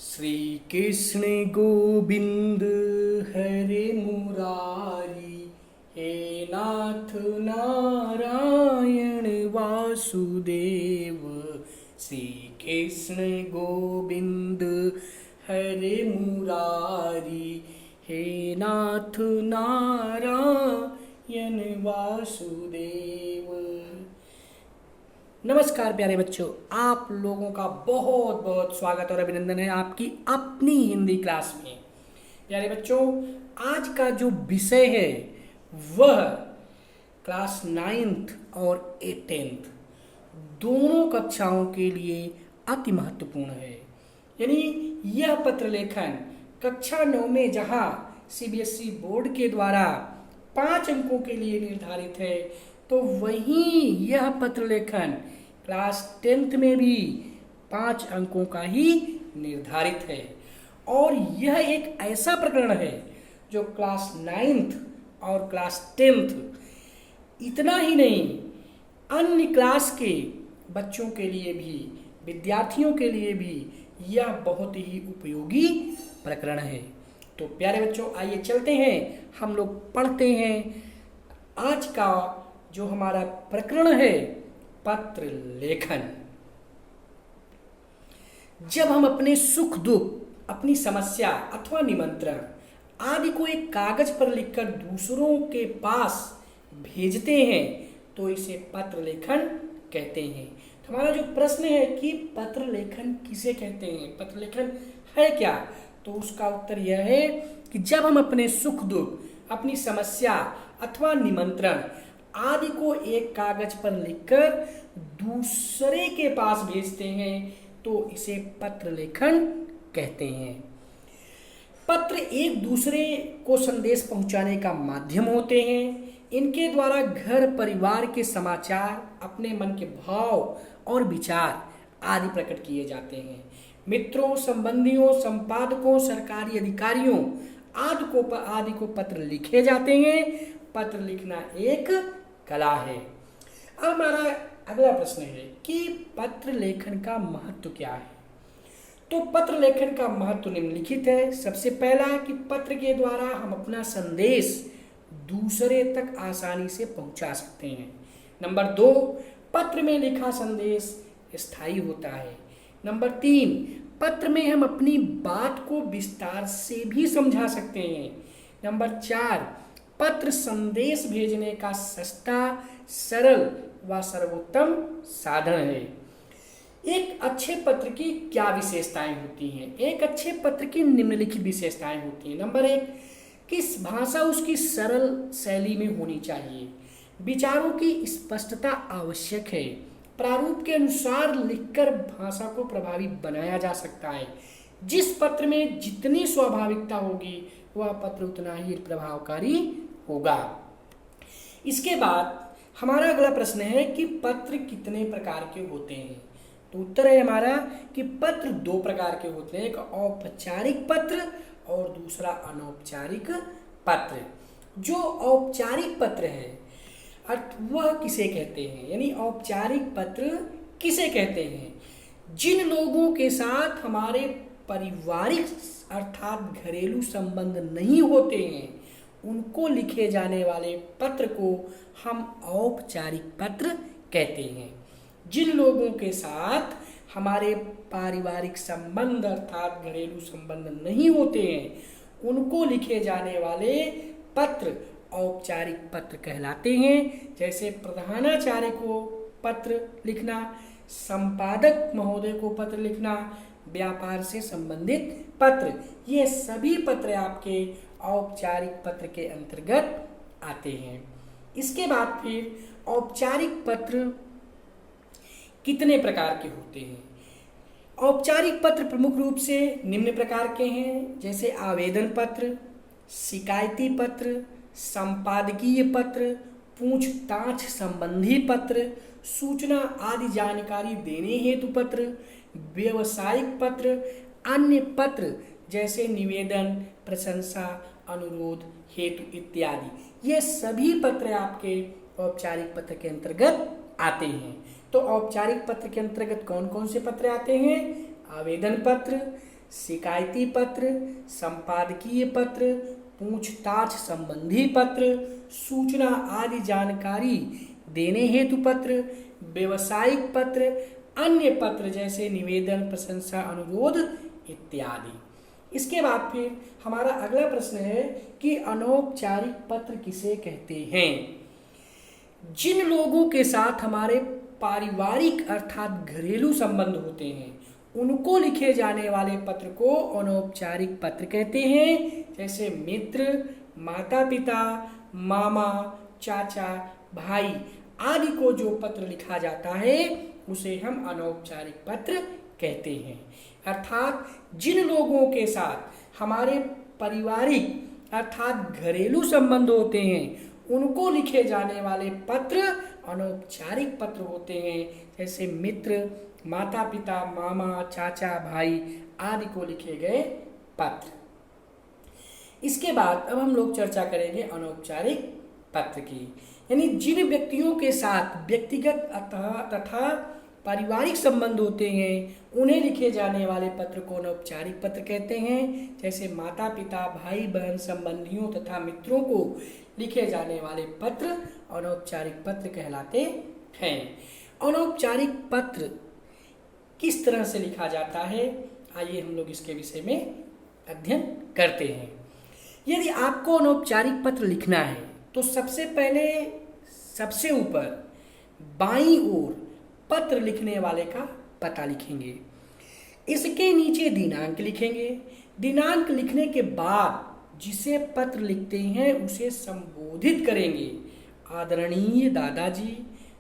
श्री कृष्ण गोविंद हरे मुरारी, हे नाथ नारायण वासुदेव। श्री कृष्ण गोविंद हरे मुरारी, हे नाथ नारायण वासुदेव। नमस्कार प्यारे बच्चों, आप लोगों का बहुत बहुत स्वागत और अभिनंदन है आपकी अपनी हिंदी क्लास में। प्यारे बच्चों, आज का जो विषय है वह क्लास 9th और 10th दोनों कक्षाओं के लिए अति महत्वपूर्ण है। यानी यह पत्र लेखन कक्षा 9 में जहां सीबीएसई बोर्ड के द्वारा 5 अंकों के लिए निर्धारित है, तो वहीं यह पत्र लेखन क्लास 10th में भी 5 अंकों का ही निर्धारित है। और यह एक ऐसा प्रकरण है जो क्लास 9th और क्लास 10th इतना ही नहीं, अन्य क्लास के बच्चों के लिए भी, विद्यार्थियों के लिए भी यह बहुत ही उपयोगी प्रकरण है। तो प्यारे बच्चों, आइए चलते हैं, हम लोग पढ़ते हैं आज का जो हमारा प्रकरण है, पत्र लेखन। जब हम अपने सुख दुख, अपनी समस्या अथवा निमंत्रण आदि को एक कागज पर लिखकर दूसरों के पास भेजते हैं तो इसे पत्र लेखन कहते हैं। तो हमारा जो प्रश्न है कि पत्र लेखन किसे कहते हैं, पत्र लेखन है क्या, तो उसका उत्तर यह है कि जब हम अपने सुख दुख, अपनी समस्या अथवा निमंत्रण आदि को एक कागज पर लिखकर दूसरे के पास भेजते हैं तो इसे पत्र लेखन कहते हैं। पत्र एक दूसरे को संदेश पहुंचाने का माध्यम होते हैं। इनके द्वारा घर परिवार के समाचार, अपने मन के भाव और विचार आदि प्रकट किए जाते हैं। मित्रों, संबंधियों, संपादकों, सरकारी अधिकारियों आदि को पत्र लिखे जाते हैं। पत्र लिखना एक कला है। अब हमारा अगला प्रश्न है कि पत्र लेखन का महत्व क्या है। तो पत्र लेखन का महत्व निम्नलिखित है। सबसे पहला कि पत्र के द्वारा हम अपना संदेश दूसरे तक आसानी से पहुंचा सकते हैं। नंबर 2, पत्र में लिखा संदेश स्थायी होता है। नंबर 3, पत्र में हम अपनी बात को विस्तार से भी समझा सकते हैं। नंबर 4, पत्र संदेश भेजने का सस्ता, सरल व सर्वोत्तम साधन है। एक अच्छे पत्र की क्या विशेषताएं होती हैं? एक अच्छे पत्र की निम्नलिखित विशेषताएं होती हैं। नंबर 1, किस भाषा उसकी सरल शैली में होनी चाहिए। विचारों की स्पष्टता आवश्यक है। प्रारूप के अनुसार लिखकर भाषा को प्रभावी बनाया जा सकता है। जिस पत्र में जितनी स्वाभाविकता होगी वह पत्र उतना ही प्रभावकारी होगा। इसके बाद हमारा अगला प्रश्न है कि पत्र कितने प्रकार के होते हैं। तो उत्तर है हमारा कि पत्र 2 प्रकार के होते हैं, एक औपचारिक पत्र और दूसरा अनौपचारिक पत्र। जो औपचारिक पत्र है वह किसे कहते हैं, यानी औपचारिक पत्र किसे कहते हैं? जिन लोगों के साथ हमारे पारिवारिक अर्थात घरेलू संबंध नहीं होते हैं उनको लिखे जाने वाले पत्र को हम औपचारिक पत्र कहते हैं। जिन लोगों के साथ हमारे पारिवारिक संबंध अर्थात घरेलू संबंध नहीं होते हैं उनको लिखे जाने वाले पत्र औपचारिक पत्र कहलाते हैं। जैसे प्रधानाचार्य को पत्र लिखना, संपादक महोदय को पत्र लिखना, व्यापार से संबंधित पत्र, ये सभी पत्र आपके औपचारिक पत्र के अंतर्गत आते हैं। इसके बाद फिर औपचारिक पत्र कितने प्रकार के होते हैं? औपचारिक पत्र प्रमुख रूप से निम्न प्रकार के हैं, जैसे आवेदन पत्र, शिकायती पत्र, संपादकीय पत्र, पूछताछ संबंधी पत्र, सूचना आदि जानकारी देने हेतु पत्र, व्यवसायिक पत्र, अन्य पत्र जैसे निवेदन, प्रशंसा, अनुरोध हेतु इत्यादि। ये सभी पत्र आपके औपचारिक पत्र के अंतर्गत आते हैं। तो औपचारिक पत्र के अंतर्गत कौन कौन से पत्र आते हैं? आवेदन पत्र, शिकायती पत्र, संपादकीय पत्र, पूछताछ संबंधी पत्र, सूचना आदि जानकारी देने हेतु पत्र, व्यवसायिक पत्र, अन्य पत्र जैसे निवेदन, प्रशंसा, अनुरोध इत्यादि। इसके बाद फिर हमारा अगला प्रश्न है कि अनौपचारिक पत्र किसे कहते हैं? जिन लोगों के साथ हमारे पारिवारिक अर्थात घरेलू संबंध होते हैं उनको लिखे जाने वाले पत्र को अनौपचारिक पत्र कहते हैं। जैसे मित्र, माता पिता, मामा, चाचा, भाई आदि को जो पत्र लिखा जाता है उसे हम अनौपचारिक पत्र कहते हैं। अर्थात जिन लोगों के साथ हमारे पारिवारिक अर्थात घरेलू संबंध होते हैं उनको लिखे जाने वाले पत्र अनौपचारिक पत्र होते हैं। जैसे मित्र, माता पिता, मामा, चाचा, भाई आदि को लिखे गए पत्र। इसके बाद अब हम लोग चर्चा करेंगे अनौपचारिक पत्र की, यानी जिन व्यक्तियों के साथ व्यक्तिगत तथा पारिवारिक संबंध होते हैं उन्हें लिखे जाने वाले पत्र को अनौपचारिक पत्र कहते हैं। जैसे माता पिता, भाई बहन, संबंधियों तथा मित्रों को लिखे जाने वाले पत्र अनौपचारिक पत्र कहलाते हैं। अनौपचारिक पत्र किस तरह से लिखा जाता है, आइए हम लोग इसके विषय में अध्ययन करते हैं। यदि आपको अनौपचारिक पत्र लिखना है तो सबसे पहले सबसे ऊपर बाईं ओर पत्र लिखने वाले का पता लिखेंगे। इसके नीचे दिनांक लिखेंगे। दिनांक लिखने के बाद जिसे पत्र लिखते हैं उसे संबोधित करेंगे। आदरणीय दादाजी,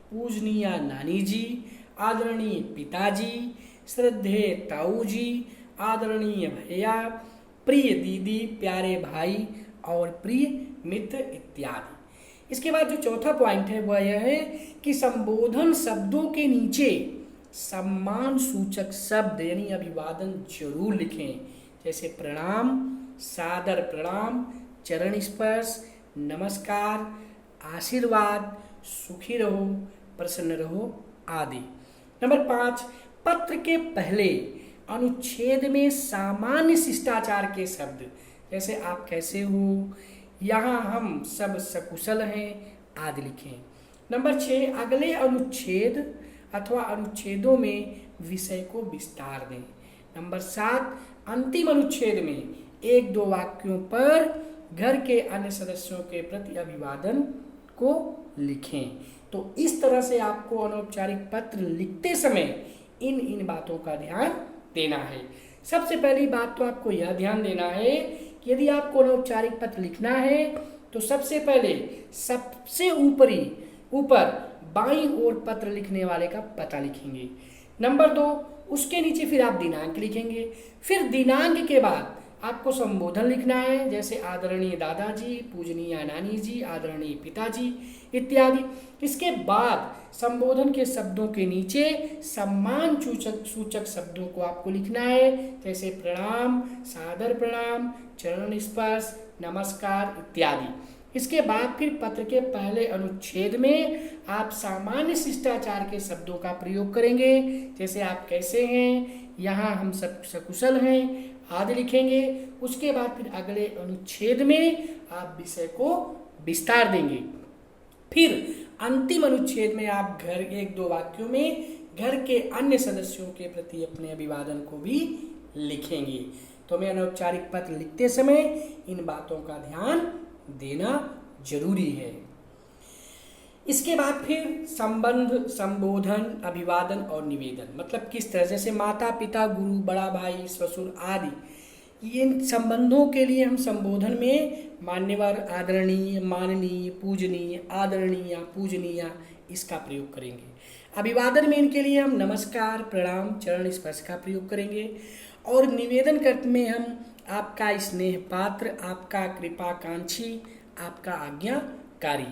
पूजनीय नानी जी, आदरणीय पिताजी, श्रद्धेय ताऊ जी, आदरणीय भैया, प्रिय दीदी, प्यारे भाई और प्रिय मित्र इत्यादि। इसके बाद जो चौथा पॉइंट है वह यह है कि संबोधन शब्दों के नीचे सम्मान सूचक शब्द यानी अभिवादन जरूर लिखें। जैसे प्रणाम, सादर प्रणाम, चरण स्पर्श, नमस्कार, आशीर्वाद, सुखी रहो, प्रसन्न रहो आदि। नंबर 5, पत्र के पहले अनुच्छेद में सामान्य शिष्टाचार के शब्द जैसे आप कैसे हो, यहाँ हम सब सकुशल हैं आदि लिखें। नंबर 6, अगले अनुच्छेद अथवा अनुच्छेदों में विषय को विस्तार दें। नंबर 7, अंतिम अनुच्छेद में 1-2 वाक्यों पर घर के अन्य सदस्यों के प्रति अभिवादन को लिखें। तो इस तरह से आपको अनौपचारिक पत्र लिखते समय इन बातों का ध्यान देना है। सबसे पहली बात तो आपको यह ध्यान देना है कि यदि आपको अनौपचारिक पत्र लिखना है तो सबसे पहले सबसे ऊपर बाईं ओर पत्र लिखने वाले का पता लिखेंगे। नंबर 2, उसके नीचे फिर आप दिनांक लिखेंगे। फिर दिनांक के बाद आपको संबोधन लिखना है। जैसे आदरणीय दादाजी, पूजनीय नानी जी, आदरणीय पिताजी इत्यादि। इसके बाद संबोधन के शब्दों के नीचे सम्मान सूचक शब्दों को आपको लिखना है। जैसे प्रणाम, सादर प्रणाम, चरण स्पर्श, नमस्कार इत्यादि। इसके बाद फिर पत्र के पहले अनुच्छेद में आप सामान्य शिष्टाचार के शब्दों का प्रयोग करेंगे। जैसे आप कैसे हैं, यहाँ हम सब सकुशल हैं आदि लिखेंगे। उसके बाद फिर अगले अनुच्छेद में आप विषय को विस्तार देंगे। फिर अंतिम अनुच्छेद में आप घर 1-2 वाक्यों में घर के अन्य सदस्यों के प्रति अपने अभिवादन को भी लिखेंगे। तो मैं अनौपचारिक पत्र लिखते समय इन बातों का ध्यान देना जरूरी है। इसके बाद फिर संबंध, संबोधन, अभिवादन और निवेदन मतलब किस तरह, जैसे माता पिता, गुरु, बड़ा भाई, ससुर आदि, इन संबंधों के लिए हम संबोधन में मान्यवर, आदरणीय, माननीय, पूजनीय, आदरणीय, पूजनीय इसका प्रयोग करेंगे। अभिवादन में इनके लिए हम नमस्कार, प्रणाम, चरण स्पर्श का प्रयोग करेंगे। और निवेदन करते में हम आपका स्नेह पात्र, आपका कृपाकांक्षी, आपका आज्ञाकारी।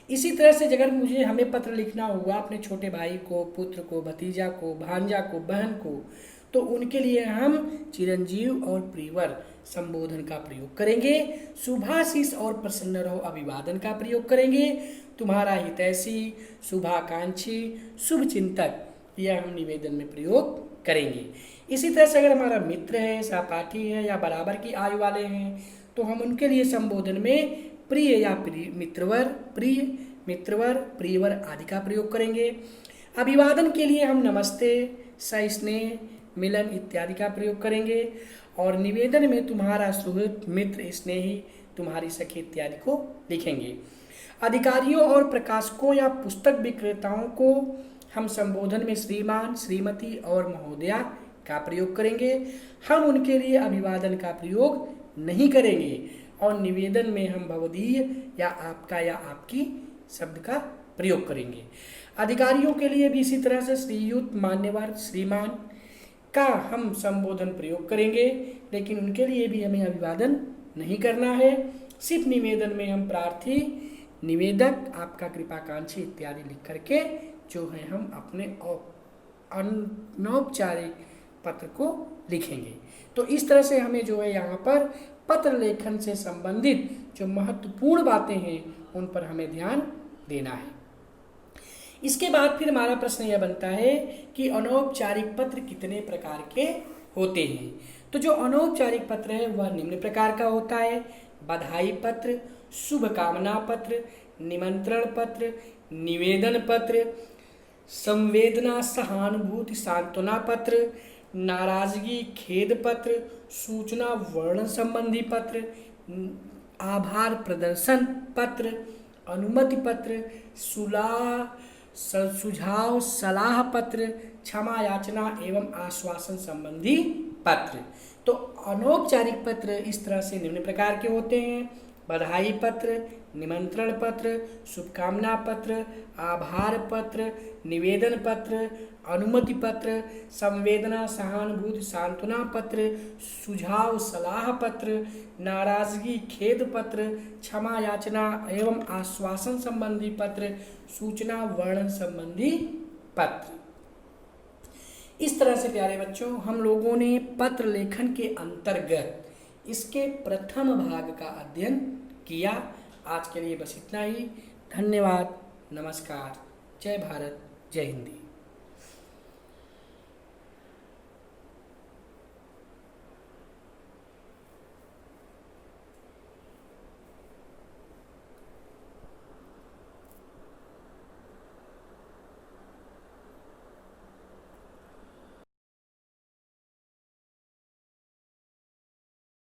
इसी तरह से अगर हमें पत्र लिखना हुआ अपने छोटे भाई को, पुत्र को, भतीजा को, भांजा को, बहन को, तो उनके लिए हम चिरंजीव और प्रियवर संबोधन का प्रयोग करेंगे। शुभाशीष और प्रसन्न रहो अभिवादन का प्रयोग करेंगे। तुम्हारा हितैषी, शुभाकांक्षी, शुभ चिंतक यह हम निवेदन में प्रयोग करेंगे। इसी तरह से अगर हमारा मित्र है, सहपाठी है या बराबर की आयु वाले हैं तो हम उनके लिए संबोधन में प्रिय या मित्रवर, प्रिय, मित्रवर, प्रियवर आदि का प्रयोग करेंगे। अभिवादन के लिए हम नमस्ते, सस्नेह, मिलन इत्यादि का प्रयोग करेंगे। और निवेदन में तुम्हारा सुहृद, मित्र, स्नेही, तुम्हारी सखी इत्यादि को लिखेंगे। अधिकारियों और प्रकाशकों या पुस्तक विक्रेताओं को हम संबोधन में श्रीमान, श्रीमती और महोदया का प्रयोग करेंगे। हम उनके लिए अभिवादन का प्रयोग नहीं करेंगे और निवेदन में हम भवदीय या आपका या आपकी शब्द का प्रयोग करेंगे। अधिकारियों के लिए भी इसी तरह से श्रीयुत, मान्यवर, श्रीमान का हम संबोधन प्रयोग करेंगे, लेकिन उनके लिए भी हमें अभिवादन नहीं करना है। सिर्फ निवेदन में हम प्रार्थी, निवेदक, आपका कृपाकांक्षी इत्यादि लिख करके जो है हम अपने अनौपचारिक पत्र को लिखेंगे। तो इस तरह से हमें जो है यहाँ पर पत्र लेखन से संबंधित जो महत्वपूर्ण बातें हैं उन पर हमें ध्यान देना है। इसके बाद फिर हमारा प्रश्न यह बनता है कि अनौपचारिक पत्र कितने प्रकार के होते हैं। तो जो अनौपचारिक पत्र है वह निम्न प्रकार का होता है: बधाई पत्र, शुभकामना पत्र, निमंत्रण पत्र, निवेदन पत्र, संवेदना सहानुभूति सांत्वना पत्र, नाराजगी खेद पत्र, सूचना वर्ण संबंधी पत्र, आभार प्रदर्शन पत्र, अनुमति पत्र, सुझाव सलाह पत्र, क्षमा याचना एवं आश्वासन संबंधी पत्र। तो अनौपचारिक पत्र इस तरह से निम्न प्रकार के होते हैं: बधाई पत्र, निमंत्रण पत्र, शुभकामना पत्र, आभार पत्र, निवेदन पत्र, अनुमति पत्र, संवेदना सहानुभूति सांत्वना पत्र, सुझाव सलाह पत्र, नाराजगी खेद पत्र, क्षमा याचना एवं आश्वासन संबंधी पत्र, सूचना वर्णन संबंधी पत्र। इस तरह से प्यारे बच्चों हम लोगों ने पत्र लेखन के अंतर्गत इसके प्रथम भाग का अध्ययन किया। आज के लिए बस इतना ही। धन्यवाद, नमस्कार, जय भारत, जय हिंदी।